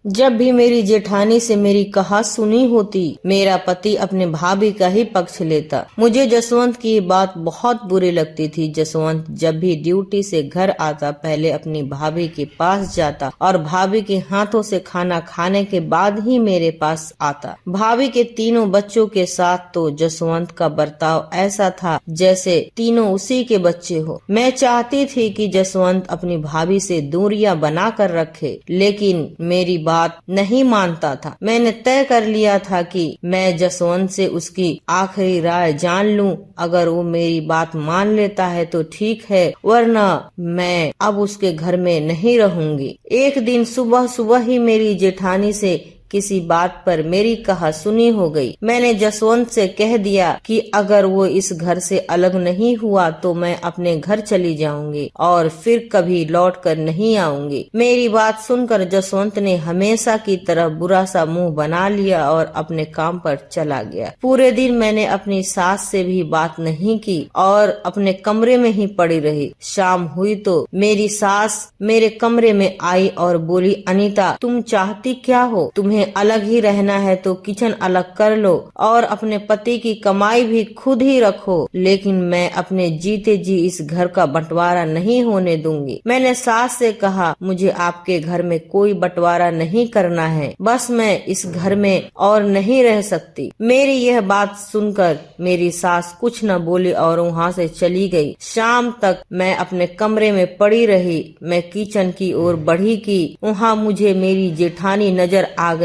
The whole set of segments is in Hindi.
जब भी मेरी जेठानी से मेरी कहा सुनी होती, मेरा पति अपने भाभी का ही पक्ष लेता। मुझे जसवंत की ये बात बहुत बुरी लगती थी। जसवंत जब भी ड्यूटी से घर आता पहले अपनी भाभी के पास जाता और भाभी के हाथों से खाना खाने के बाद ही मेरे पास आता। भाभी के तीनों बच्चों के साथ तो जसवंत का बर्ताव ऐसा था जैसे तीनों उसी के बच्चे हो। मैं चाहती थी कि जसवंत अपनी भाभी से दूरियां बना कर रखे, लेकिन मेरी बात नहीं मानता था। मैंने तय कर लिया था कि मैं जसवंत से उसकी आखिरी राय जान लूं। अगर वो मेरी बात मान लेता है तो ठीक है, वरना मैं अब उसके घर में नहीं रहूंगी। एक दिन सुबह सुबह ही मेरी जेठानी से किसी बात पर मेरी कहा सुनी हो गई। मैंने जसवंत से कह दिया कि अगर वो इस घर से अलग नहीं हुआ तो मैं अपने घर चली जाऊंगी और फिर कभी लौट कर नहीं आऊंगी। मेरी बात सुनकर जसवंत ने हमेशा की तरह बुरा सा मुंह बना लिया और अपने काम पर चला गया। पूरे दिन मैंने अपनी सास से भी बात नहीं की और अपने कमरे में ही पड़ी रही। शाम हुई तो मेरी सास मेरे कमरे में आई और बोली, अनीता तुम चाहती क्या हो? तुम्हें अलग ही रहना है तो किचन अलग कर लो और अपने पति की कमाई भी खुद ही रखो, लेकिन मैं अपने जीते जी इस घर का बंटवारा नहीं होने दूंगी। मैंने सास से कहा, मुझे आपके घर में कोई बंटवारा नहीं करना है, बस मैं इस घर में और नहीं रह सकती। मेरी यह बात सुनकर मेरी सास कुछ न बोली और वहाँ से चली गई। शाम तक मैं अपने कमरे में पड़ी रही। मैं किचन की ओर बढ़ी कि वहाँ मुझे मेरी जेठानी नजर आ गई।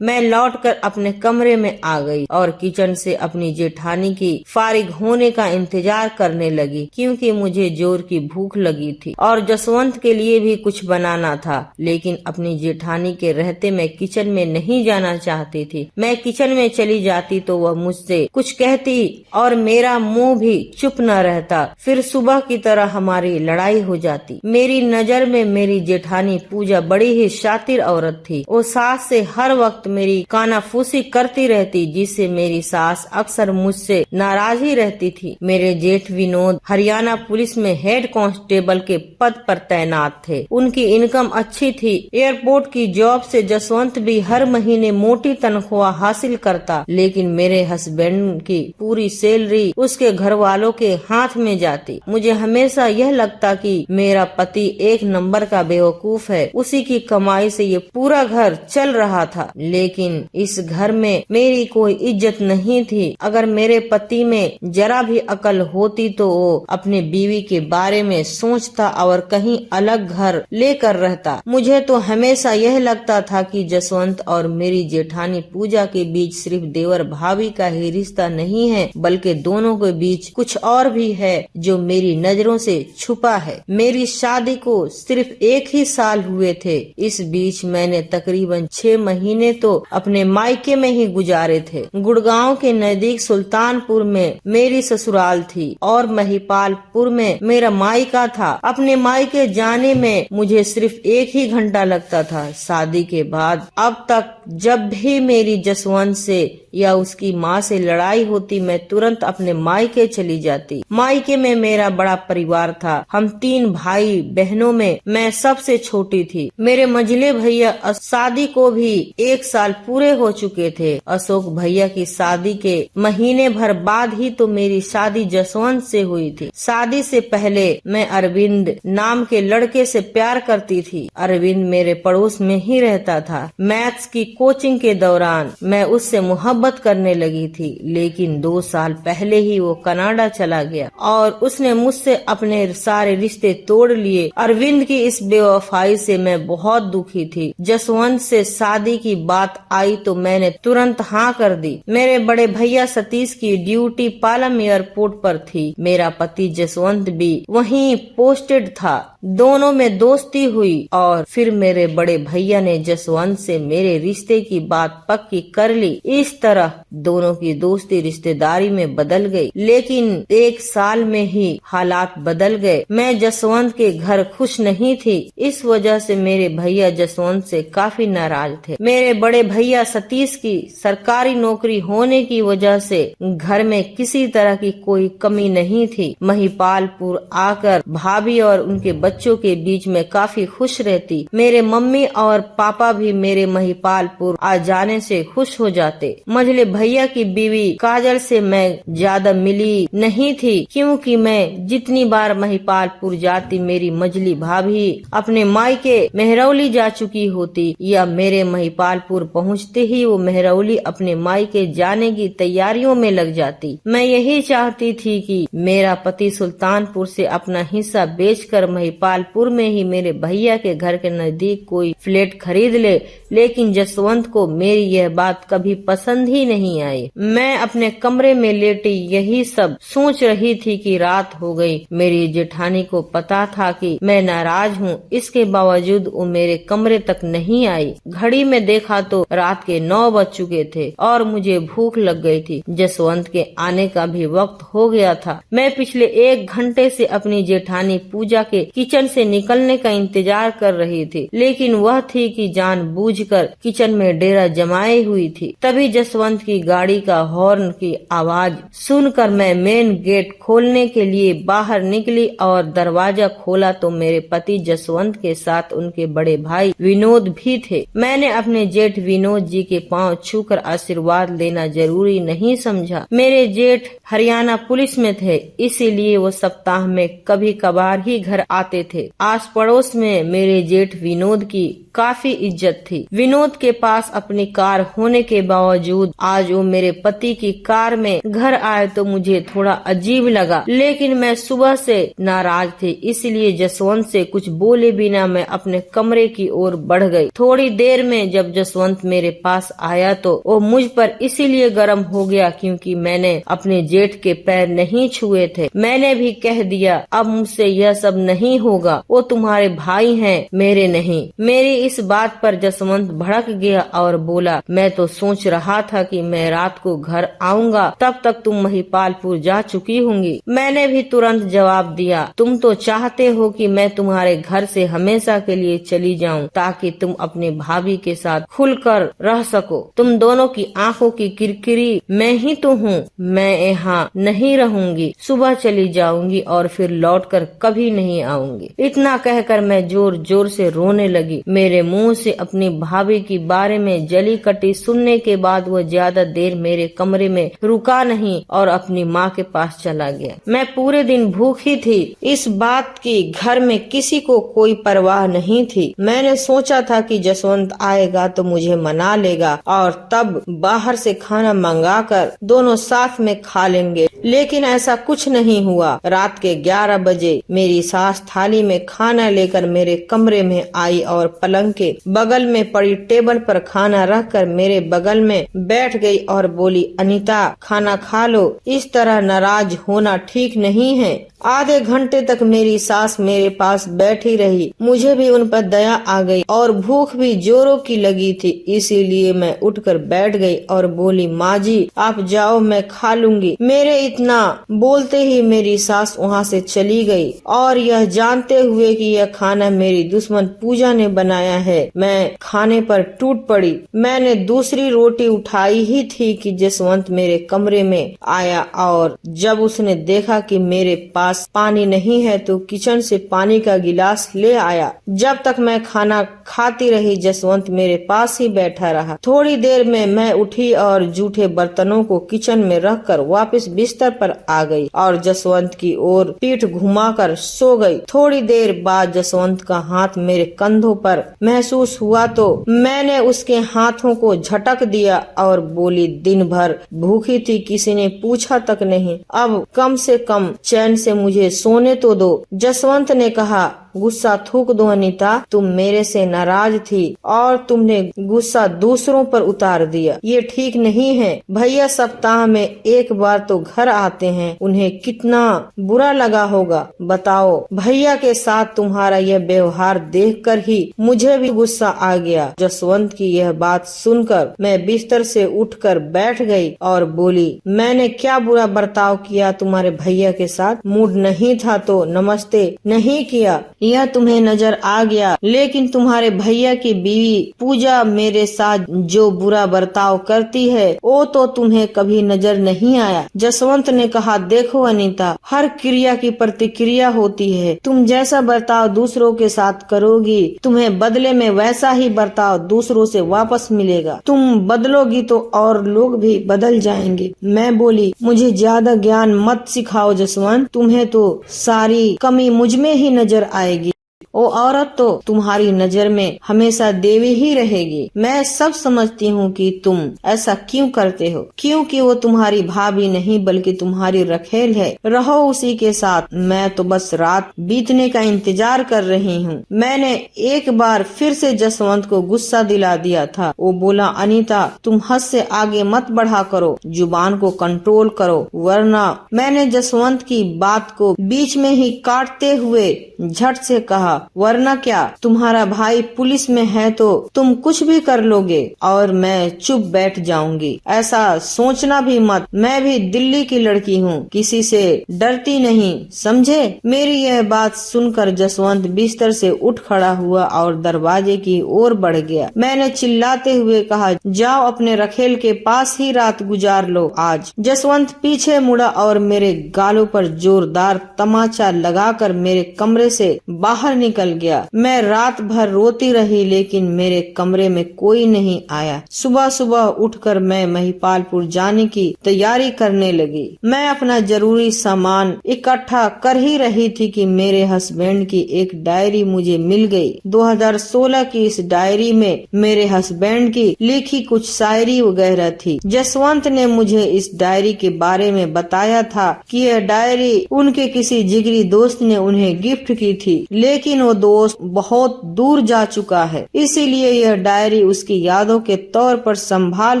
मैं लौटकर अपने कमरे में आ गई और किचन से अपनी जेठानी की फारिग होने का इंतजार करने लगी, क्योंकि मुझे जोर की भूख लगी थी और जसवंत के लिए भी कुछ बनाना था। लेकिन अपनी जेठानी के रहते मैं किचन में नहीं जाना चाहती थी। मैं किचन में चली जाती तो वह मुझसे कुछ कहती और मेरा मुंह भी चुप न रहता। फिर सुबह की तरह हमारी लड़ाई हो जाती। मेरी नजर में मेरी जेठानी पूजा बड़ी ही शातिर औरत थी। वो सास से हर वक्त मेरी कानाफूसी करती रहती, जिससे मेरी सास अक्सर मुझसे नाराज ही रहती थी। मेरे जेठ विनोद हरियाणा पुलिस में हेड कांस्टेबल के पद पर तैनात थे। उनकी इनकम अच्छी थी। एयरपोर्ट की जॉब से जसवंत भी हर महीने मोटी तनख्वाह हासिल करता, लेकिन मेरे हस्बैंड की पूरी सैलरी उसके घर वालों के हाथ में जाती। मुझे हमेशा यह लगता कि मेरा पति एक नंबर का बेवकूफ है, उसी की कमाई से ये पूरा घर चल रहा था। लेकिन इस घर में मेरी कोई इज्जत नहीं थी। अगर मेरे पति में जरा भी अकल होती तो वो अपने बीवी के बारे में सोचता और कहीं अलग घर लेकर रहता। मुझे तो हमेशा यह लगता था कि जसवंत और मेरी जेठानी पूजा के बीच सिर्फ देवर भाभी का ही रिश्ता नहीं है, बल्कि दोनों के बीच कुछ और भी है जो मेरी नजरों से छुपा है। मेरी शादी को सिर्फ एक ही साल हुए थे। इस बीच मैंने तकरीबन 6 महीने तो अपने मायके में ही गुजारे थे। गुड़गांव के नजदीक सुल्तानपुर में मेरी ससुराल थी और महिपालपुर में मेरा मायका था। अपने मायके जाने में मुझे सिर्फ 1 ही घंटा लगता था। शादी के बाद अब तक जब भी मेरी जसवंत से या उसकी माँ से लड़ाई होती, मैं तुरंत अपने मायके चली जाती। मायके में मेरा बड़ा परिवार था। हम 3 भाई बहनों में मैं सबसे छोटी थी। मेरे मंझले भैया शादी को भी 1 साल पूरे हो चुके थे। अशोक भैया की शादी के महीने भर बाद ही तो मेरी शादी जसवंत से हुई थी। शादी से पहले मैं अरविंद नाम के लड़के से प्यार करती थी। अरविंद मेरे पड़ोस में ही रहता था। मैथ्स की कोचिंग के दौरान मैं उससे मोहब्बत करने लगी थी, लेकिन 2 साल पहले ही वो कनाडा चला गया और उसने मुझसे अपने सारे रिश्ते तोड़ लिए। अरविंद की इस बेवफाई से मैं बहुत दुखी थी। जसवंत से शादी की बात आई तो मैंने तुरंत हाँ कर दी। मेरे बड़े भैया सतीश की ड्यूटी पालम एयरपोर्ट पर थी। मेरा पति जसवंत भी वहीं पोस्टेड था। दोनों में दोस्ती हुई और फिर मेरे बड़े भैया ने जसवंत से मेरे रिश्ते की बात पक्की कर ली। इस तरह दोनों की दोस्ती रिश्तेदारी में बदल गई। लेकिन 1 साल में ही हालात बदल गए। मैं जसवंत के घर खुश नहीं थी। इस वजह से मेरे भैया जसवंत से काफी नाराज थे। मेरे बड़े भैया सतीश की सरकारी नौकरी होने की वजह से घर में किसी तरह की कोई कमी नहीं थी। महिपालपुर आकर भाभी और उनके बच्चों के बीच में काफी खुश रहती। मेरे मम्मी और पापा भी मेरे महिपालपुर आ जाने से खुश हो जाते। मझले भैया की बीवी काजल से मैं ज्यादा मिली नहीं थी, क्योंकि मैं जितनी बार महिपालपुर जाती मेरी मझली भाभी अपने मायके मेहरौली जा चुकी होती, या मेरे महिपालपुर पहुँचते ही वो मेहरौली अपने मायके जाने की तैयारियों में लग जाती। मैं यही चाहती थी कि मेरा पति सुल्तानपुर से अपना हिस्सा बेचकर महिपालपुर में ही मेरे भैया के घर के नजदीक कोई फ्लैट खरीद ले, लेकिन जसवंत को मेरी यह बात कभी पसंद ही नहीं आई। मैं अपने कमरे में लेटी यही सब सोच रही थी कि रात हो गई। मेरी जेठानी को पता था कि मैं नाराज हूँ, इसके बावजूद वो मेरे कमरे तक नहीं आई। घड़ी में देखा तो रात के 9 बज चुके थे और मुझे भूख लग गई थी। जसवंत के आने का भी वक्त हो गया था। मैं पिछले 1 घंटे से अपनी जेठानी पूजा के किचन से निकलने का इंतजार कर रही थी, लेकिन वह थी कि जानबूझकर किचन में डेरा जमाए हुई थी। तभी जसवंत की गाड़ी का हॉर्न की आवाज सुनकर मैं मेन गेट खोलने के लिए बाहर निकली और दरवाजा खोला तो मेरे पति जसवंत के साथ उनके बड़े भाई विनोद भी थे। मैंने अपने जेठ विनोद जी के पांव छूकर आशीर्वाद लेना जरूरी नहीं समझा। मेरे जेठ हरियाणा पुलिस में थे, इसीलिए वो सप्ताह में कभी कभार ही घर आते थे। आस पड़ोस में मेरे जेठ विनोद की काफी इज्जत थी। विनोद के पास अपनी कार होने के बावजूद आज वो मेरे पति की कार में घर आए तो मुझे थोड़ा अजीब लगा, लेकिन मैं सुबह से नाराज थी, इसलिए जसवंत से कुछ बोले बिना मैं अपने कमरे की ओर बढ़ गई। थोड़ी देर में जब जसवंत मेरे पास आया तो वो मुझ पर इसीलिए गर्म हो गया क्योंकि मैंने अपने जेठ के पैर नहीं छुए थे। मैंने भी कह दिया अब मुझसे यह सब नहीं होगा, वो तुम्हारे भाई हैं, मेरे नहीं। मेरी इस बात पर जसवंत भड़क गया और बोला, मैं तो सोच रहा था कि मैं रात को घर आऊंगा, तब तक तुम महिपालपुर जा चुकी होंगी। मैंने भी तुरंत जवाब दिया, तुम तो चाहते हो कि मैं तुम्हारे घर से हमेशा के लिए चली जाऊं ताकि तुम अपने भाभी के साथ खुलकर रह सको। तुम दोनों की आंखों की किरकिरी मैं ही तो हूँ। मैं यहाँ नहीं रहूंगी, सुबह चली जाऊंगी और फिर लौटकर कभी नहीं आऊंगी। इतना कहकर मैं जोर जोर से रोने लगी। मेरे मुंह से अपनी भाभी के बारे में जली कटी सुनने के बाद वह ज्यादा देर मेरे कमरे में रुका नहीं और अपनी माँ के पास चला गया। मैं पूरे दिन भूखी थी। इस बात की घर में किसी को कोई परवाह नहीं थी। मैंने सोचा था कि जसवंत आएगा तो मुझे मना लेगा और तब बाहर से खाना मंगाकर दोनों साथ में खा लेंगे, लेकिन ऐसा कुछ नहीं हुआ। रात के 11 बजे मेरी सास थाली में खाना लेकर मेरे कमरे में आई और पलंग के बगल में पड़ी टेबल पर खाना रखकर मेरे बगल में बैठ गई और बोली, अनीता खाना खा लो, इस तरह नाराज होना ठीक नहीं है। आधे घंटे तक मेरी सास मेरे पास बैठी रही। मुझे भी उन पर दया आ गई और भूख भी जोरों की लगी थी, इसीलिए मैं उठकर बैठ गई और बोली, माँ जी आप जाओ, मैं खा लूंगी। मेरे इतना बोलते ही मेरी सास वहाँ से चली गई और यह जानते हुए कि यह खाना मेरी दुश्मन पूजा ने बनाया है, मैं खाने पर टूट पड़ी। मैंने दूसरी रोटी उठाई ही थी कि जसवंत मेरे कमरे में आया और जब उसने देखा कि मेरे पास पानी नहीं है तो किचन से पानी का गिलास ले आया। जब तक मैं खाना खाती रही जसवंत मेरे पास ही बैठा रहा। थोड़ी देर में मैं उठी और जूठे बर्तनों को किचन में रखकर वापस बिस्तर पर आ गई और जसवंत की ओर पीठ घुमाकर सो गई। थोड़ी देर बाद जसवंत का हाथ मेरे कंधों पर महसूस हुआ तो मैंने उसके हाथों को झटक दिया और बोली, दिन भर भूखी थी, किसी ने पूछा तक नहीं, अब कम से कम चैन से मुझे सोने तो दो। जसवंत ने कहा, गुस्सा थूक दो अनीता, तुम मेरे से नाराज थी और तुमने गुस्सा दूसरों पर उतार दिया, ये ठीक नहीं है। भैया सप्ताह में एक बार तो घर आते हैं, उन्हें कितना बुरा लगा होगा। बताओ, भैया के साथ तुम्हारा यह व्यवहार देखकर ही मुझे भी गुस्सा आ गया। जसवंत की यह बात सुनकर मैं बिस्तर से उठकर बैठ गई और बोली, मैंने क्या बुरा बर्ताव किया तुम्हारे भैया के साथ? मूड नहीं था तो नमस्ते नहीं किया, यह तुम्हें नजर आ गया, लेकिन तुम्हारे भैया की बीवी पूजा मेरे साथ जो बुरा बर्ताव करती है वो तो तुम्हें कभी नजर नहीं आया। जसवंत ने कहा, देखो अनीता, हर क्रिया की प्रतिक्रिया होती है। तुम जैसा बर्ताव दूसरों के साथ करोगी, तुम्हें बदले में वैसा ही बर्ताव दूसरों से वापस मिलेगा। तुम बदलोगी तो और लोग भी बदल जाएंगे। मैं बोली, मुझे ज्यादा ज्ञान मत सिखाओ जसवंत, तुम्हें तो सारी कमी मुझ में ही नजर आएगी। वो औरत तो तुम्हारी नजर में हमेशा देवी ही रहेगी। मैं सब समझती हूँ कि तुम ऐसा क्यों करते हो, क्योंकि वो तुम्हारी भाभी नहीं बल्कि तुम्हारी रखेल है। रहो उसी के साथ। मैं तो बस रात बीतने का इंतजार कर रही हूँ। मैंने एक बार फिर से जसवंत को गुस्सा दिला दिया था। वो बोला, अनीता, तुम हद से आगे मत बढ़ा करो, जुबान को कंट्रोल करो, वरना। मैंने जसवंत की बात को बीच में ही काटते हुए झट से कहा, वरना क्या? तुम्हारा भाई पुलिस में है तो तुम कुछ भी कर लोगे और मैं चुप बैठ जाऊंगी। ऐसा सोचना भी मत। मैं भी दिल्ली की लड़की हूँ, किसी से डरती नहीं, समझे? मेरी यह बात सुनकर जसवंत बिस्तर से उठ खड़ा हुआ और दरवाजे की ओर बढ़ गया। मैंने चिल्लाते हुए कहा, जाओ अपने रखेल के पास ही रात गुजार लो आज। जसवंत पीछे मुड़ा और मेरे गालों पर जोरदार तमाचा लगाकर मेरे कमरे से बाहर निकल गया। मैं रात भर रोती रही, लेकिन मेरे कमरे में कोई नहीं आया। सुबह सुबह उठकर मैं महिपालपुर जाने की तैयारी करने लगी। मैं अपना जरूरी सामान इकट्ठा कर ही रही थी कि मेरे हस्बैंड की एक डायरी मुझे मिल गई। 2016 की इस डायरी में मेरे हस्बैंड की लिखी कुछ शायरी वगैरह थी। जसवंत ने मुझे इस डायरी के बारे में बताया था कि यह डायरी उनके किसी जिगरी दोस्त ने उन्हें गिफ्ट की थी, लेकिन वो दोस्त बहुत दूर जा चुका है, इसीलिए यह डायरी उसकी यादों के तौर पर संभाल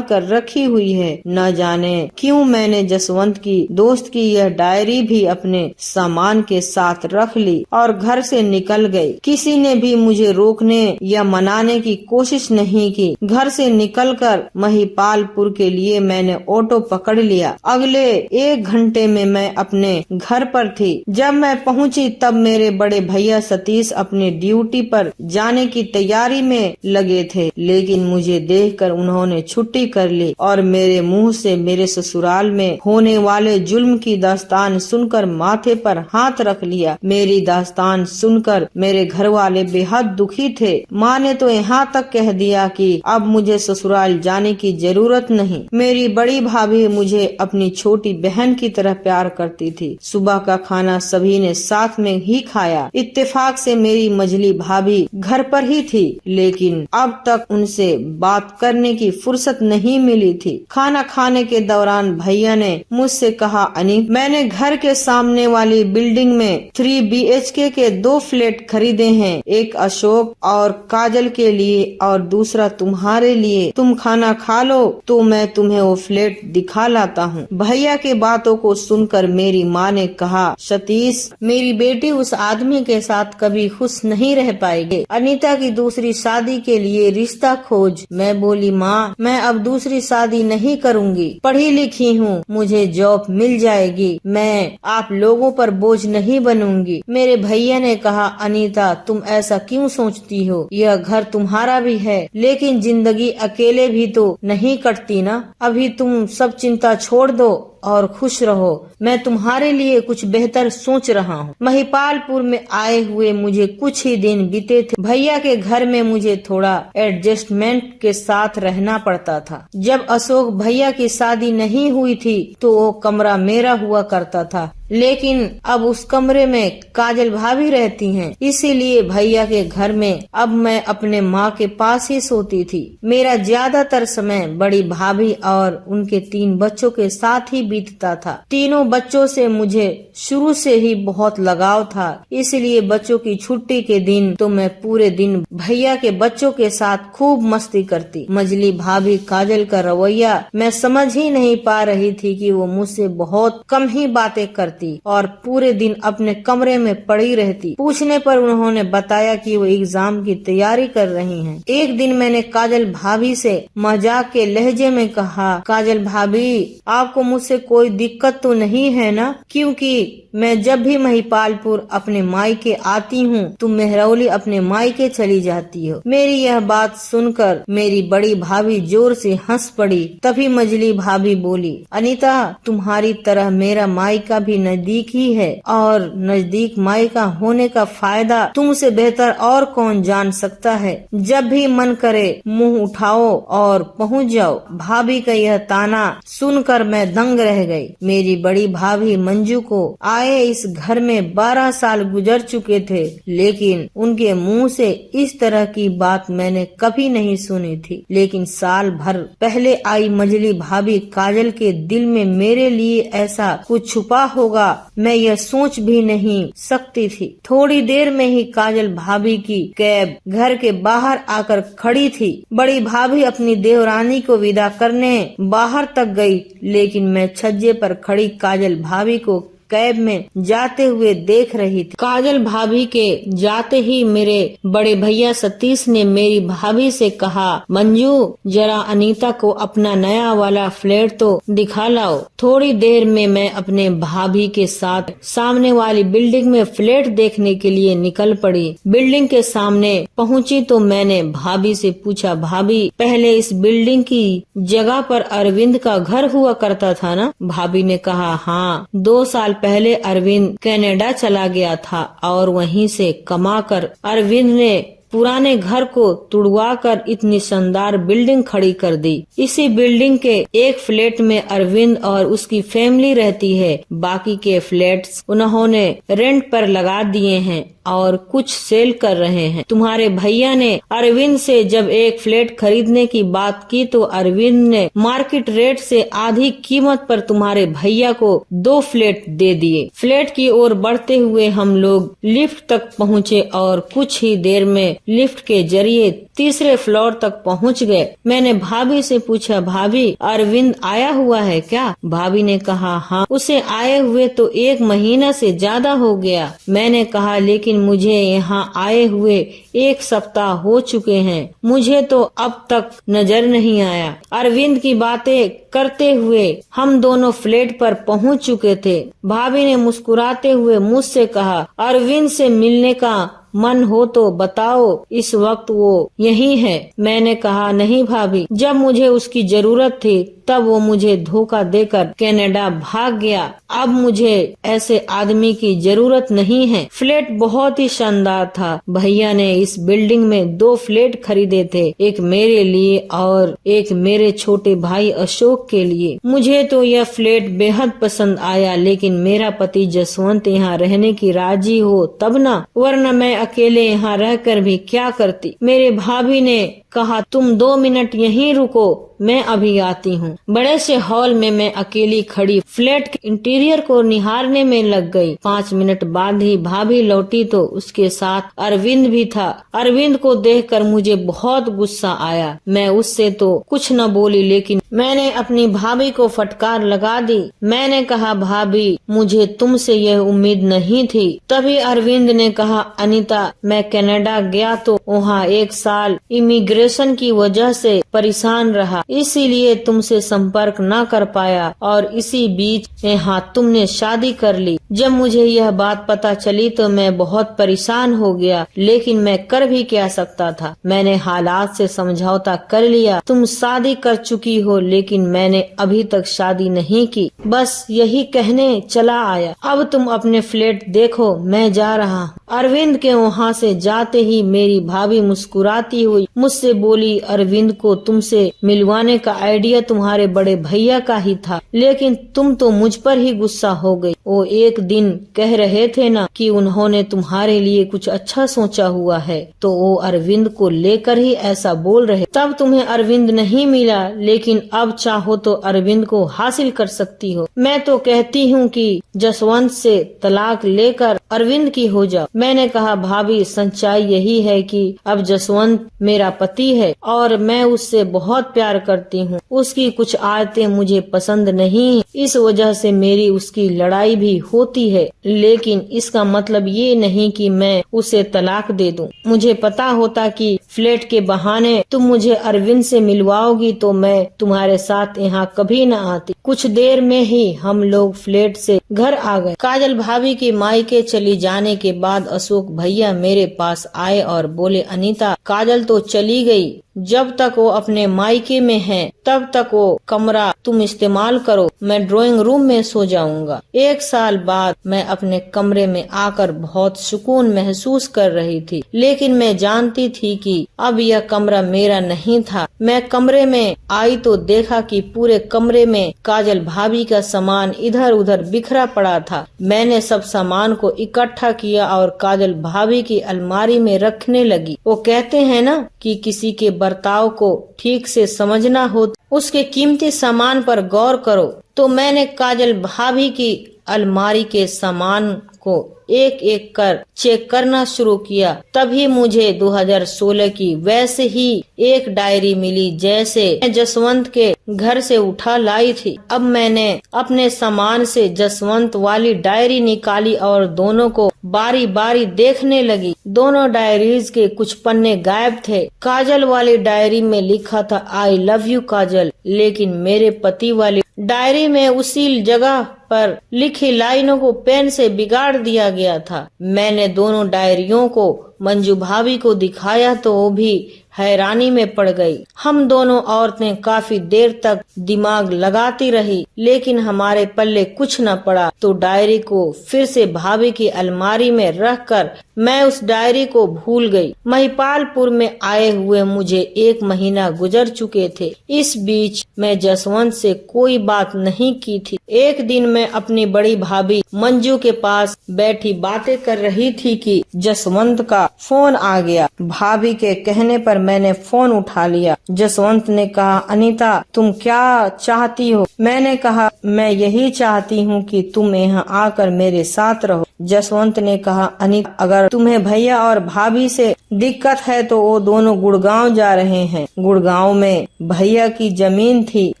कर रखी हुई है। न जाने क्यों मैंने जसवंत की दोस्त की यह डायरी भी अपने सामान के साथ रख ली और घर से निकल गई। किसी ने भी मुझे रोकने या मनाने की कोशिश नहीं की। घर से निकलकर महिपालपुर के लिए मैंने ऑटो पकड़ लिया। अगले 1 घंटे में मैं अपने घर पर थी। जब मैं पहुंची तब मेरे बड़े भैया सतीश अपने ड्यूटी पर जाने की तैयारी में लगे थे, लेकिन मुझे देखकर उन्होंने छुट्टी कर ली और मेरे मुंह से मेरे ससुराल में होने वाले जुल्म की दास्तान सुनकर माथे पर हाथ रख लिया। मेरी दास्तान सुनकर मेरे घर वाले बेहद दुखी थे। माँ ने तो यहाँ तक कह दिया कि अब मुझे ससुराल जाने की जरूरत नहीं। मेरी बड़ी भाभी मुझे अपनी छोटी बहन की तरह प्यार करती थी। सुबह का खाना सभी ने साथ में ही खाया। इत्तेफाक से मेरी मझली भाभी घर पर ही थी, लेकिन अब तक उनसे बात करने की फुर्सत नहीं मिली थी। खाना खाने के दौरान भैया ने मुझसे कहा, अनी, मैंने घर के सामने वाली बिल्डिंग में 3 BHK के 2 फ्लैट खरीदे हैं, एक अशोक और काजल के लिए और दूसरा तुम्हारे लिए। तुम खाना खा लो तो मैं तुम्हें वो फ्लैट दिखा लाता हूँ। भैया के बातों को सुनकर मेरी माँ ने कहा, सतीश, मेरी बेटी उस आदमी के साथ कभी खुश नहीं रह पाएगी। अनीता की दूसरी शादी के लिए रिश्ता खोज। मैं बोली, माँ, मैं अब दूसरी शादी नहीं करूँगी। पढ़ी लिखी हूँ, मुझे जॉब मिल जाएगी। मैं आप लोगों पर बोझ नहीं बनूंगी। मेरे भैया ने कहा, अनीता, तुम ऐसा क्यों सोचती हो? यह घर तुम्हारा भी है, लेकिन जिंदगी अकेले भी तो नहीं कटती ना। अभी तुम सब चिंता छोड़ दो और खुश रहो। मैं तुम्हारे लिए कुछ बेहतर सोच रहा हूँ। महिपालपुर में आए हुए मुझे कुछ ही दिन बीते थे। भैया के घर में मुझे थोड़ा एडजस्टमेंट के साथ रहना पड़ता था। जब अशोक भैया की शादी नहीं हुई थी तो वो कमरा मेरा हुआ करता था, लेकिन अब उस कमरे में काजल भाभी रहती हैं, इसीलिए भैया के घर में अब मैं अपने माँ के पास ही सोती थी। मेरा ज्यादातर समय बड़ी भाभी और उनके 3 बच्चों के साथ ही बीतता था। तीनों बच्चों से मुझे शुरू से ही बहुत लगाव था, इसलिए बच्चों की छुट्टी के दिन तो मैं पूरे दिन भैया के बच्चों के साथ खूब मस्ती करती। मझली भाभी काजल का रवैया मैं समझ ही नहीं पा रही थी कि वो मुझसे बहुत कम ही बातें करती करती और पूरे दिन अपने कमरे में पड़ी रहती। पूछने पर उन्होंने बताया कि वो एग्जाम की तैयारी कर रही हैं। एक दिन मैंने काजल भाभी से मजाक के लहजे में कहा, काजल भाभी आपको मुझसे कोई दिक्कत तो नहीं है ना, क्योंकि मैं जब भी महिपालपुर अपने मायके आती हूँ तुम मेहरौली अपने मायके चली जाती हो। मेरी यह बात सुनकर मेरी बड़ी भाभी जोर से हंस पड़ी। तभी मझली भाभी बोली, अनीता तुम्हारी तरह मेरा मायका भी नजदीक ही है और नजदीक मायका होने का फायदा तुमसे बेहतर और कौन जान सकता है। जब भी मन करे मुंह उठाओ और पहुँच जाओ। भाभी का यह ताना सुनकर मैं दंग रह गई। मेरी बड़ी भाभी मंजू को आए इस घर में 12 साल गुजर चुके थे, लेकिन उनके मुंह से इस तरह की बात मैंने कभी नहीं सुनी थी। लेकिन साल भर पहले आई मझली भाभी काजल के दिल में मेरे लिए ऐसा कुछ छुपा होगा, मैं यह सोच भी नहीं सकती थी। थोड़ी देर में ही काजल भाभी की कैब घर के बाहर आकर खड़ी थी। बड़ी भाभी अपनी देवरानी को विदा करने बाहर तक गई, लेकिन मैं छज्जे पर खड़ी काजल भाभी को कैब में जाते हुए देख रही थी। काजल भाभी के जाते ही मेरे बड़े भैया सतीश ने मेरी भाभी से कहा, मंजू जरा अनीता को अपना नया वाला फ्लैट तो दिखा लाओ। थोड़ी देर में मैं अपने भाभी के साथ सामने वाली बिल्डिंग में फ्लैट देखने के लिए निकल पड़ी। बिल्डिंग के सामने पहुंची तो मैंने भाभी से पूछा, भाभी पहले इस बिल्डिंग की जगह पर अरविंद का घर हुआ करता था ना? भाभी ने कहा, हाँ 2 साल पहले अरविंद कनाडा चला गया था और वहीं से कमाकर अरविंद ने पुराने घर को तुड़वाकर इतनी शानदार बिल्डिंग खड़ी कर दी। इसी बिल्डिंग के एक फ्लैट में अरविंद और उसकी फैमिली रहती है। बाकी के फ्लैट्स उन्होंने रेंट पर लगा दिए हैं और कुछ सेल कर रहे हैं। तुम्हारे भैया ने अरविंद से जब एक फ्लैट खरीदने की बात की तो अरविंद ने मार्केट रेट से आधी कीमत पर तुम्हारे भैया को 2 फ्लैट दे दिए। फ्लैट की ओर बढ़ते हुए हम लोग लिफ्ट तक पहुँचे और कुछ ही देर में लिफ्ट के जरिए तीसरे फ्लोर तक पहुंच गए। मैंने भाभी से पूछा, भाभी अरविंद आया हुआ है क्या? भाभी ने कहा, हाँ उसे आए हुए तो 1 महीना से ज्यादा हो गया। मैंने कहा, लेकिन मुझे यहाँ आए हुए 1 सप्ताह हो चुके हैं, मुझे तो अब तक नजर नहीं आया। अरविंद की बातें करते हुए हम दोनों फ्लैट पर पहुंच चुके थे। भाभी ने मुस्कुराते हुए मुझसे कहा, अरविंद से मिलने का मन हो तो बताओ, इस वक्त वो यही है। मैंने कहा, नहीं भाभी, जब मुझे उसकी जरूरत थी तब वो मुझे धोखा देकर कनाडा भाग गया। अब मुझे ऐसे आदमी की जरूरत नहीं है। फ्लैट बहुत ही शानदार था। भैया ने इस बिल्डिंग में 2 फ्लैट खरीदे थे, एक मेरे लिए और एक मेरे छोटे भाई अशोक के लिए। मुझे तो यह फ्लैट बेहद पसंद आया, लेकिन मेरा पति जसवंत यहाँ रहने की राजी हो तब ना, वरना मैं अकेले यहाँ रहकर भी क्या करती। मेरे भाभी ने कहा, तुम 2 मिनट यहीं रुको, मैं अभी आती हूँ। बड़े से हॉल में मैं अकेली खड़ी फ्लैट के इंटीरियर को निहारने में लग गई। 5 मिनट बाद ही भाभी लौटी तो उसके साथ अरविंद भी था। अरविंद को देखकर मुझे बहुत गुस्सा आया। मैं उससे तो कुछ न बोली, लेकिन मैंने अपनी भाभी को फटकार लगा दी। मैंने कहा, भाभी मुझे तुमसे यह उम्मीद नहीं थी। तभी अरविंद ने कहा, अनीता मैं कनाडा गया तो वहाँ 1 साल इमिग्रेशन की वजह से परेशान रहा, इसीलिए तुमसे संपर्क न कर पाया और इसी बीच यहाँ तुमने शादी कर ली। जब मुझे यह बात पता चली तो मैं बहुत परेशान हो गया, लेकिन मैं कर भी क्या सकता था। मैंने हालात से समझौता कर लिया। तुम शादी कर चुकी हो, लेकिन मैंने अभी तक शादी नहीं की, बस यही कहने चला आया। अब तुम अपने फ्लैट देखो, मैं जा रहा हूँ। अरविंद के वहाँ से जाते ही मेरी भाभी मुस्कुराती हुई मुझसे बोली, अरविंद को तुमसे मिलवाने का आइडिया तुम्हारे बड़े भैया का ही था, लेकिन तुम तो मुझ पर ही गुस्सा हो गई। वो एक दिन कह रहे थे ना कि उन्होंने तुम्हारे लिए कुछ अच्छा सोचा हुआ है, तो वो अरविंद को लेकर ही ऐसा बोल रहे। तब तुम्हें अरविंद नहीं मिला, लेकिन अब चाहो तो अरविंद को हासिल कर सकती हो। मैं तो कहती हूँ कि जसवंत से तलाक लेकर अरविंद की हो जाओ। मैंने कहा, भाभी सच्चाई यही है कि अब जसवंत मेरा पति है और मैं उससे बहुत प्यार करती हूँ। उसकी कुछ आदतें मुझे पसंद नहीं, इस वजह से मेरी उसकी लड़ाई लड़ाई भी होती है, लेकिन इसका मतलब ये नहीं कि मैं उसे तलाक दे दूं। मुझे पता होता कि फ्लैट के बहाने तुम मुझे अरविंद से मिलवाओगी तो मैं तुम्हारे साथ यहाँ कभी न आती। कुछ देर में ही हम लोग फ्लैट से घर आ गए। काजल भाभी की मायके चली जाने के बाद अशोक भैया मेरे पास आए और बोले, अनीता, काजल तो चली गई, जब तक वो अपने मायके में है तब तक वो कमरा तुम इस्तेमाल करो, मैं ड्राइंग रूम में सो जाऊंगा। 1 साल बाद मैं अपने कमरे में आकर बहुत सुकून महसूस कर रही थी, लेकिन मैं जानती थी कि अब यह कमरा मेरा नहीं था। मैं कमरे में आई तो देखा कि पूरे कमरे में काजल भाभी का सामान इधर उधर बिखरा पड़ा था। मैंने सब सामान को इकट्ठा किया और काजल भाभी की अलमारी में रखने लगी। वो कहते हैं ना कि किसी के बर्ताव को ठीक से समझना हो, उसके कीमती सामान पर गौर करो। तो मैंने काजल भाभी की अलमारी के सामान को एक एक कर चेक करना शुरू किया। तभी मुझे 2016 की वैसे ही एक डायरी मिली जैसे मैं जसवंत के घर से उठा लाई थी। अब मैंने अपने सामान से जसवंत वाली डायरी निकाली और दोनों को बारी बारी देखने लगी। दोनों डायरीज के कुछ पन्ने गायब थे। काजल वाली डायरी में लिखा था आई लव यू काजल, लेकिन मेरे पति वाली डायरी में उसी जगह पर लिखी लाइनों को पेन से बिगाड़ दिया गया था। मैंने दोनों डायरियों को मंजू भाभी को दिखाया तो वो भी हैरानी में पड़ गई। हम दोनों औरतें काफी देर तक दिमाग लगाती रही, लेकिन हमारे पल्ले कुछ न पड़ा। तो डायरी को फिर से भाभी की अलमारी में रखकर मैं उस डायरी को भूल गई। महिपालपुर में आए हुए मुझे 1 महीना गुजर चुके थे। इस बीच मैं जसवंत से कोई बात नहीं की थी। एक दिन मैं अपनी बड़ी भाभी मंजू के पास बैठी बातें कर रही थी कि जसवंत का फोन आ गया। भाभी के कहने पर मैंने फोन उठा लिया। जसवंत ने कहा, अनीता, तुम क्या चाहती हो? मैंने कहा, मैं यही चाहती हूँ कि तुम यहाँ आकर मेरे साथ रहो। जसवंत ने कहा, अनीता, अगर तुम्हें भैया और भाभी से दिक्कत है तो वो दोनों गुड़गांव जा रहे हैं। गुड़गांव में भैया की जमीन थी।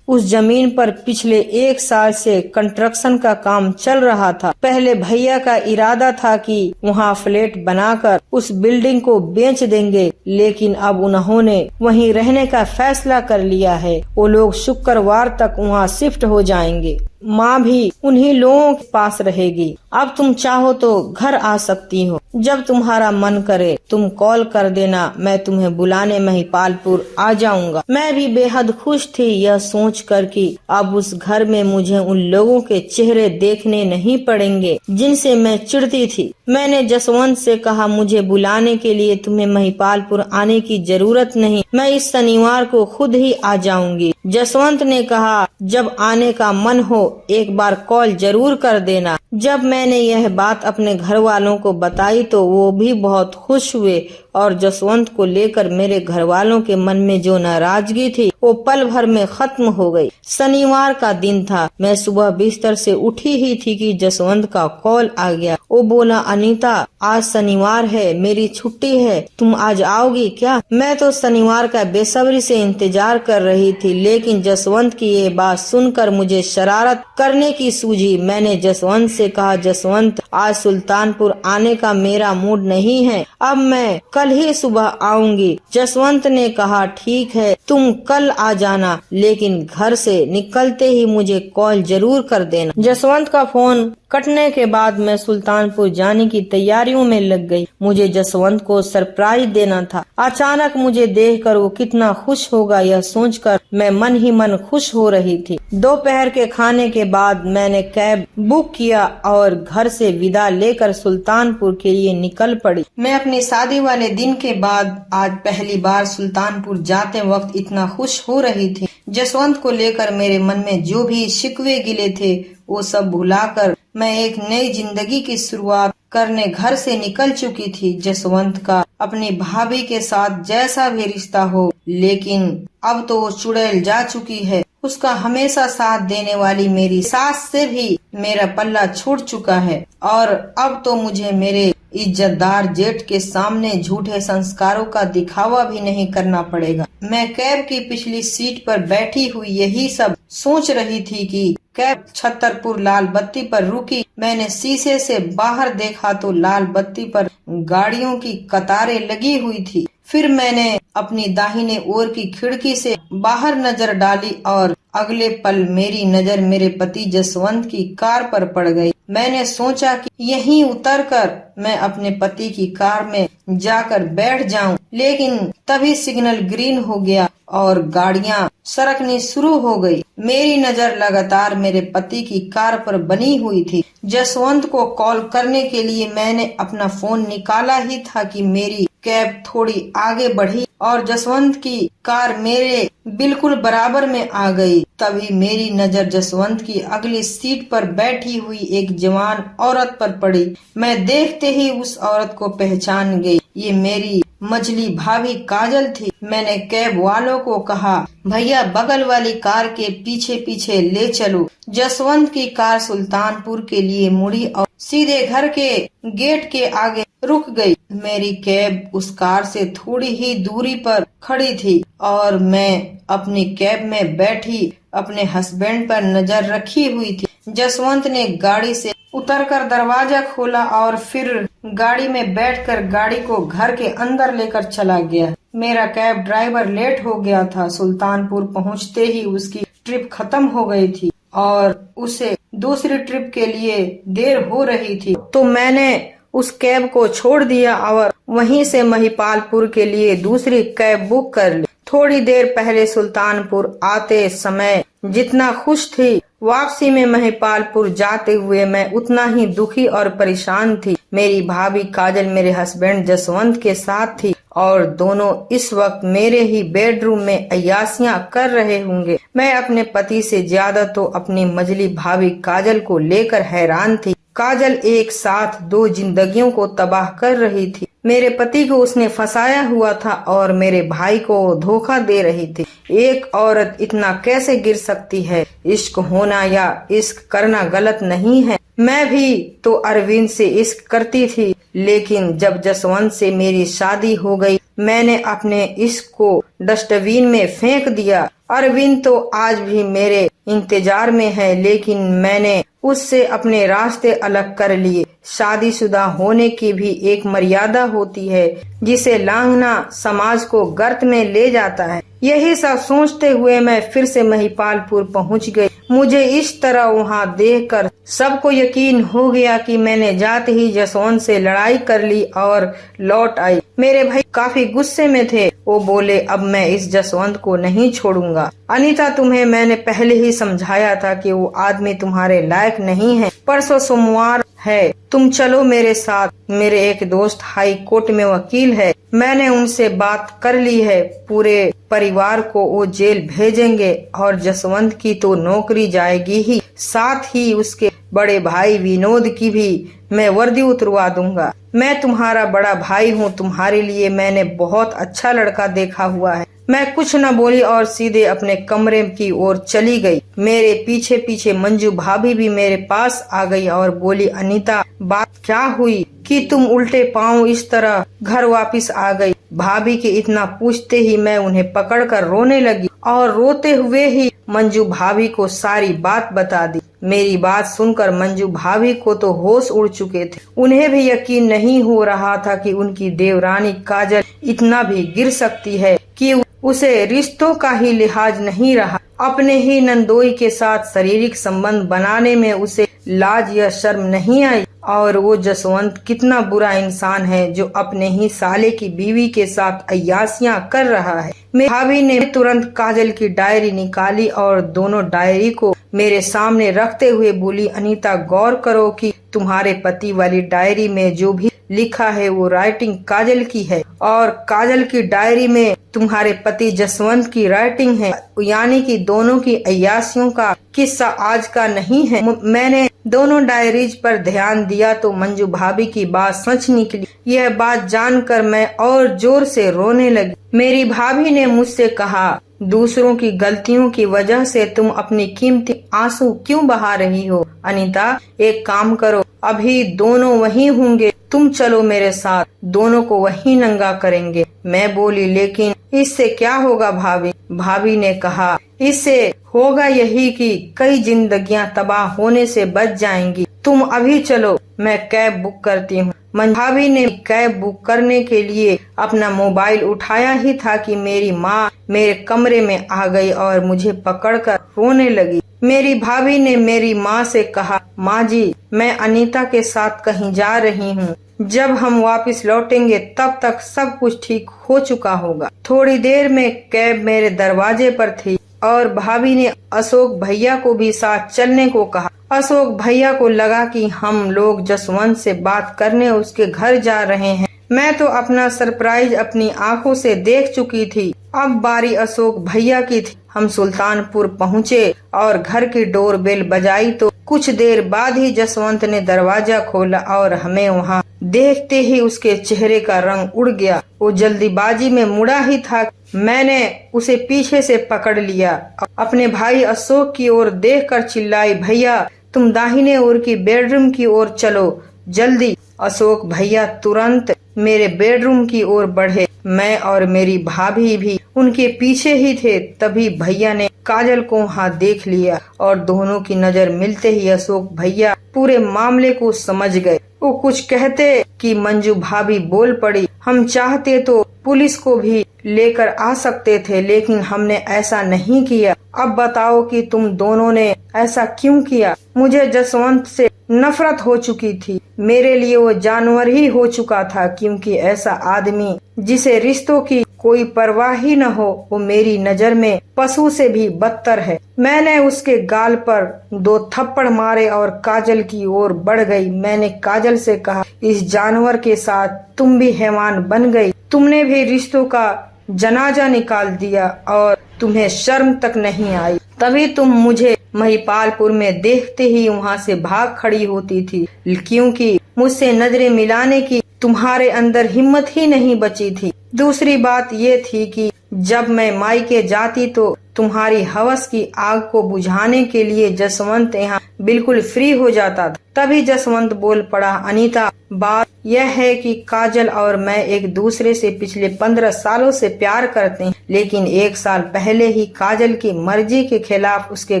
उस जमीन पर पिछले 1 साल से कंस्ट्रक्शन का काम चल रहा था। पहले भैया का इरादा था कि वहाँ फ्लैट बनाकर उस बिल्डिंग को बेच देंगे, लेकिन अब उन्होंने वहीं रहने का फैसला कर लिया है। वो लोग शुक्रवार तक वहाँ शिफ्ट हो जाएंगे। माँ भी उन्हीं लोगों के पास रहेगी। अब तुम चाहो तो घर आ सकती हो। जब तुम्हारा मन करे तुम कॉल कर देना, मैं तुम्हें बुलाने महिपालपुर आ जाऊंगा। मैं भी बेहद खुश थी यह सोचकर कि अब उस घर में मुझे उन लोगों के चेहरे देखने नहीं पड़ेंगे जिनसे मैं चिढ़ती थी। मैंने जसवंत से कहा, मुझे बुलाने के लिए तुम्हें महिपालपुर आने की जरूरत नहीं, मैं इस शनिवार को खुद ही आ जाऊंगी। जसवंत ने कहा, जब आने का मन हो एक बार कॉल जरूर कर देना। जब मैंने यह बात अपने घर वालों को बताई तो वो भी बहुत खुश हुए और जसवंत को लेकर मेरे घर वालों के मन में जो नाराजगी थी वो पल भर में खत्म हो गई। शनिवार का दिन था। मैं सुबह बिस्तर से उठी ही थी कि जसवंत का कॉल आ गया। वो बोला, अनीता, आज शनिवार है, मेरी छुट्टी है, तुम आज आओगी क्या? मैं तो शनिवार का बेसब्री से इंतजार कर रही थी, लेकिन जसवंत की ये बात सुनकर मुझे शरारत करने की सूझी। मैंने जसवंत से कहा, जसवंत, आज सुल्तानपुर आने का मेरा मूड नहीं है, अब मैं कल ही सुबह आऊंगी। जसवंत ने कहा, ठीक है, तुम कल आ जाना, लेकिन घर से निकलते ही मुझे कॉल जरूर कर देना। जसवंत का फोन कटने के बाद मैं सुल्तानपुर जाने की तैयारियों में लग गई। मुझे जसवंत को सरप्राइज देना था। अचानक मुझे देखकर वो कितना खुश होगा यह सोचकर मैं मन ही मन खुश हो रही थी। दोपहर के खाने के बाद मैंने कैब बुक किया और घर से विदा लेकर सुल्तानपुर के लिए निकल पड़ी। मैं अपनी शादी वाले दिन के बाद आज पहली बार सुल्तानपुर जाते वक्त इतना खुश हो रही थी। जसवंत को लेकर मेरे मन में जो भी शिकवे गिले थे वो सब भुलाकर मैं एक नई जिंदगी की शुरुआत करने घर से निकल चुकी थी। जसवंत का अपनी भाभी के साथ जैसा भी रिश्ता हो, लेकिन अब तो वो चुड़ैल जा चुकी है। उसका हमेशा साथ देने वाली मेरी सास से भी मेरा पल्ला छूट चुका है और अब तो मुझे मेरे इज्जतदार जेठ के सामने झूठे संस्कारों का दिखावा भी नहीं करना पड़ेगा। मैं कैब की पिछली सीट पर बैठी हुई यही सब सोच रही थी कि कैब छतरपुर लाल बत्ती पर रुकी। मैंने शीशे से बाहर देखा तो लाल बत्ती पर गाड़ियों की कतारें लगी हुई थी। फिर मैंने अपनी दाहिने ओर की खिड़की से बाहर नजर डाली और अगले पल मेरी नजर मेरे पति जसवंत की कार पर पड़ गई। मैंने सोचा कि यहीं उतरकर मैं अपने पति की कार में जाकर बैठ जाऊं, लेकिन तभी सिग्नल ग्रीन हो गया और गाड़ियां सरकनी शुरू हो गई। मेरी नजर लगातार मेरे पति की कार पर बनी हुई थी। जसवंत को कॉल करने के लिए मैंने अपना फोन निकाला ही था कि मेरी कैब थोड़ी आगे बढ़ी और जसवंत की कार मेरे बिल्कुल बराबर में आ गई। तभी मेरी नजर जसवंत की अगली सीट पर बैठी हुई एक जवान औरत पर पड़ी। मैं देखते ही उस औरत को पहचान गई। ये मेरी मझली भाभी काजल थी। मैंने कैब वालों को कहा, भैया बगल वाली कार के पीछे पीछे ले चलो। जसवंत की कार सुल्तानपुर के लिए मुड़ी और सीधे घर के गेट के आगे रुक गई। मेरी कैब उस कार से थोड़ी ही दूरी पर खड़ी थी और मैं अपनी कैब में बैठी अपने हस्बैंड पर नजर रखी हुई थी। जसवंत ने गाड़ी से उतरकर दरवाजा खोला और फिर गाड़ी में बैठकर गाड़ी को घर के अंदर लेकर चला गया। मेरा कैब ड्राइवर लेट हो गया था। सुल्तानपुर पहुंचते ही उसकी ट्रिप खत्म हो गई थी और उसे दूसरी ट्रिप के लिए देर हो रही थी, तो मैंने उस कैब को छोड़ दिया और वहीं से महिपालपुर के लिए दूसरी कैब बुक कर ली। थोड़ी देर पहले सुल्तानपुर आते समय जितना खुश थी, वापसी में महिपालपुर जाते हुए मैं उतना ही दुखी और परेशान थी। मेरी भाभी काजल मेरे हस्बैंड जसवंत के साथ थी और दोनों इस वक्त मेरे ही बेडरूम में अय्यासियां कर रहे होंगे। मैं अपने पति से ज्यादा तो अपनी मझली भाभी काजल को लेकर हैरान थी। काजल एक साथ दो जिंदगियों को तबाह कर रही थी। मेरे पति को उसने फंसाया हुआ था और मेरे भाई को धोखा दे रही थी। एक औरत इतना कैसे गिर सकती है? इश्क होना या इश्क करना गलत नहीं है। मैं भी तो अरविंद से इश्क करती थी, लेकिन जब जसवंत से मेरी शादी हो गई मैंने अपने इश्क को डस्टबिन में फेंक दिया। अरविंद तो आज भी मेरे इंतजार में है, लेकिन मैंने उससे अपने रास्ते अलग कर लिए। शादीशुदा होने की भी एक मर्यादा होती है जिसे लांघना समाज को गर्त में ले जाता है। यही सब सोचते हुए मैं फिर से महिपालपुर पहुंच गई। मुझे इस तरह वहां देखकर सबको यकीन हो गया कि मैंने जाते ही जसवंत से लड़ाई कर ली और लौट आई। मेरे भाई काफी गुस्से में थे। वो बोले, अब मैं इस जसवंत को नहीं छोड़ूंगा। अनीता, तुम्हें मैंने पहले ही समझाया था कि वो आदमी तुम्हारे लायक नहीं है। परसों सोमवार है, तुम चलो मेरे साथ। मेरे एक दोस्त हाई कोर्ट में वकील है, मैंने उनसे बात कर ली है। पूरे परिवार को वो जेल भेजेंगे और जसवंत की तो नौकरी जाएगी ही, साथ ही उसके बड़े भाई विनोद की भी मैं वर्दी उतरवा दूंगा। मैं तुम्हारा बड़ा भाई हूँ, तुम्हारे लिए मैंने बहुत अच्छा लड़का देखा हुआ है। मैं कुछ न बोली और सीधे अपने कमरे की ओर चली गई। मेरे पीछे पीछे मंजू भाभी भी मेरे पास आ गई और बोली, अनीता, बात क्या हुई कि तुम उल्टे पांव इस तरह घर वापस आ गई? भाभी के इतना पूछते ही मैं उन्हें पकड़कर रोने लगी और रोते हुए ही मंजू भाभी को सारी बात बता दी। मेरी बात सुनकर मंजू भाभी को तो होश उड़ चुके थे। उन्हें भी यकीन नहीं हो रहा था कि उनकी देवरानी काजल इतना भी गिर सकती है कि उसे रिश्तों का ही लिहाज नहीं रहा। अपने ही नंदोई के साथ शारीरिक संबंध बनाने में उसे लाज या शर्म नहीं आई। और वो जसवंत कितना बुरा इंसान है जो अपने ही साले की बीवी के साथ अय्यासियां कर रहा है। मेरी भाभी ने तुरंत काजल की डायरी निकाली और दोनों डायरी को मेरे सामने रखते हुए बोली, अनीता, गौर करो कि तुम्हारे पति वाली डायरी में जो भी लिखा है वो राइटिंग काजल की है और काजल की डायरी में तुम्हारे पति जसवंत की राइटिंग है, यानी कि दोनों की अय्यासियों का किस्सा आज का नहीं है। मैंने दोनों डायरीज पर ध्यान दिया तो मंजू भाभी की बात सच निकली। यह बात जानकर मैं और जोर से रोने लगी। मेरी भाभी ने मुझसे कहा, दूसरों की गलतियों की वजह से तुम अपनी कीमती आंसू क्यों बहा रही हो? अनीता, एक काम करो, अभी दोनों वहीं होंगे, तुम चलो मेरे साथ, दोनों को वहीं नंगा करेंगे। मैं बोली, लेकिन इससे क्या होगा भाभी? भाभी ने कहा, इससे होगा यही कि कई जिंदगियां तबाह होने से बच जाएंगी। तुम अभी चलो, मैं कैब बुक करती हूँ। भाभी ने कैब बुक करने के लिए अपना मोबाइल उठाया ही था कि मेरी माँ मेरे कमरे में आ गई और मुझे पकड़कर रोने लगी। मेरी भाभी ने मेरी माँ से कहा, माँ जी, मैं अनीता के साथ कहीं जा रही हूँ, जब हम वापस लौटेंगे तब तक सब कुछ ठीक हो चुका होगा। थोड़ी देर में कैब मेरे दरवाजे पर थी और भाभी ने अशोक भैया को भी साथ चलने को कहा। अशोक भैया को लगा कि हम लोग जसवंत से बात करने उसके घर जा रहे हैं। मैं तो अपना सरप्राइज अपनी आंखों से देख चुकी थी। अब बारी अशोक भैया की थी। हम सुल्तानपुर पहुँचे और घर की डोर बेल बजाई तो कुछ देर बाद ही जसवंत ने दरवाजा खोला और हमें वहाँ देखते ही उसके चेहरे का रंग उड़ गया। वो जल्दीबाजी में मुड़ा ही था। मैंने उसे पीछे से पकड़ लिया। अपने भाई अशोक की ओर देखकर चिल्लाई, भैया तुम दाहिने ओर की बेडरूम की ओर चलो, जल्दी। अशोक भैया तुरंत मेरे बेडरूम की ओर बढ़े। मैं और मेरी भाभी भी उनके पीछे ही थे। तभी भैया ने काजल को वहाँ देख लिया और दोनों की नजर मिलते ही अशोक भैया पूरे मामले को समझ गए। वो कुछ कहते कि मंजू भाभी बोल पड़ी, हम चाहते तो पुलिस को भी लेकर आ सकते थे, लेकिन हमने ऐसा नहीं किया। अब बताओ कि तुम दोनों ने ऐसा क्यों किया? मुझे जसवंत से नफरत हो चुकी थी। मेरे लिए वो जानवर ही हो चुका था, क्योंकि ऐसा आदमी जिसे रिश्तों की कोई परवाह ही न हो, वो मेरी नजर में पशु से भी बदतर है। मैंने उसके गाल पर 2 थप्पड़ मारे और काजल की ओर बढ़ गई। मैंने काजल से कहा, इस जानवर के साथ तुम भी हैवान बन गई। तुमने भी रिश्तों का जनाजा निकाल दिया और तुम्हें शर्म तक नहीं आई। तभी तुम मुझे महिपालपुर में देखते ही वहाँ से भाग खड़ी होती थी, क्योंकि मुझसे नजरें मिलाने की तुम्हारे अंदर हिम्मत ही नहीं बची थी। दूसरी बात ये थी कि जब मैं मायके जाती तो तुम्हारी हवस की आग को बुझाने के लिए जसवंत यहाँ बिल्कुल फ्री हो जाता था। तभी जसवंत बोल पड़ा, अनीता, बात यह है कि काजल और मैं एक दूसरे से पिछले 15 सालों से प्यार करते हैं, लेकिन 1 साल पहले ही काजल की मर्जी के खिलाफ उसके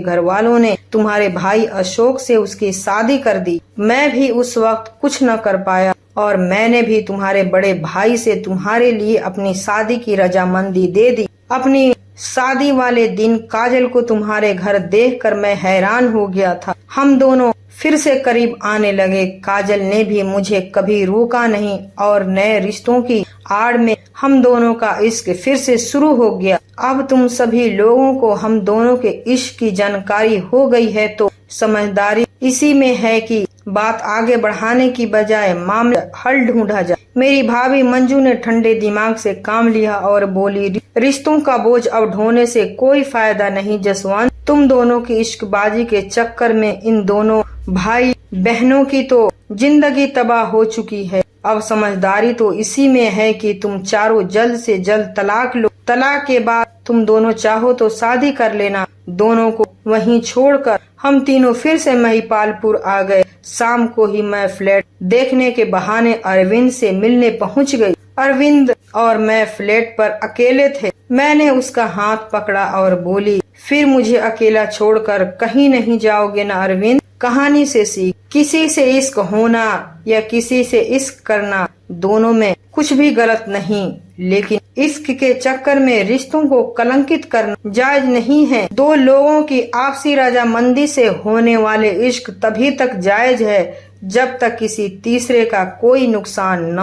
घर वालों ने तुम्हारे भाई अशोक से उसकी शादी कर दी। मैं भी उस वक्त कुछ न कर पाया और मैंने भी तुम्हारे बड़े भाई से तुम्हारे लिए अपनी शादी की रजामंदी दे दी। अपनी शादी वाले दिन काजल को तुम्हारे घर देखकर मैं हैरान हो गया था। हम दोनों फिर से करीब आने लगे। काजल ने भी मुझे कभी रोका नहीं और नए रिश्तों की आड़ में हम दोनों का इश्क फिर से शुरू हो गया। अब तुम सभी लोगों को हम दोनों के इश्क की जानकारी हो गई है, तो समझदारी इसी में है कि बात आगे बढ़ाने की बजाय मामला हल ढूंढा जाए। मेरी भाभी मंजू ने ठंडे दिमाग से काम लिया और बोली, रिश्तों का बोझ अब ढोने से कोई फायदा नहीं जसवंत। तुम दोनों की इश्कबाजी के चक्कर में इन दोनों भाई बहनों की तो जिंदगी तबाह हो चुकी है। अब समझदारी तो इसी में है कि तुम चारों जल्द से जल्द तलाक लो। तलाक के बाद तुम दोनों चाहो तो शादी कर लेना। दोनों को वहीं छोड़कर हम तीनों फिर से महिपालपुर आ गए। शाम को ही मैं फ्लैट देखने के बहाने अरविंद से मिलने पहुंच गई। अरविंद और मैं फ्लैट पर अकेले थे। मैंने उसका हाथ पकड़ा और बोली, फिर मुझे अकेला छोड़कर कहीं नहीं जाओगे ना अरविंद? कहानी से सीख, किसी से इश्क होना या किसी से इश्क करना, दोनों में कुछ भी गलत नहीं, लेकिन इश्क के चक्कर में रिश्तों को कलंकित करना जायज नहीं है। 2 लोगों की आपसी रजामंदी से होने वाले इश्क तभी तक जायज है जब तक किसी तीसरे का कोई नुकसान न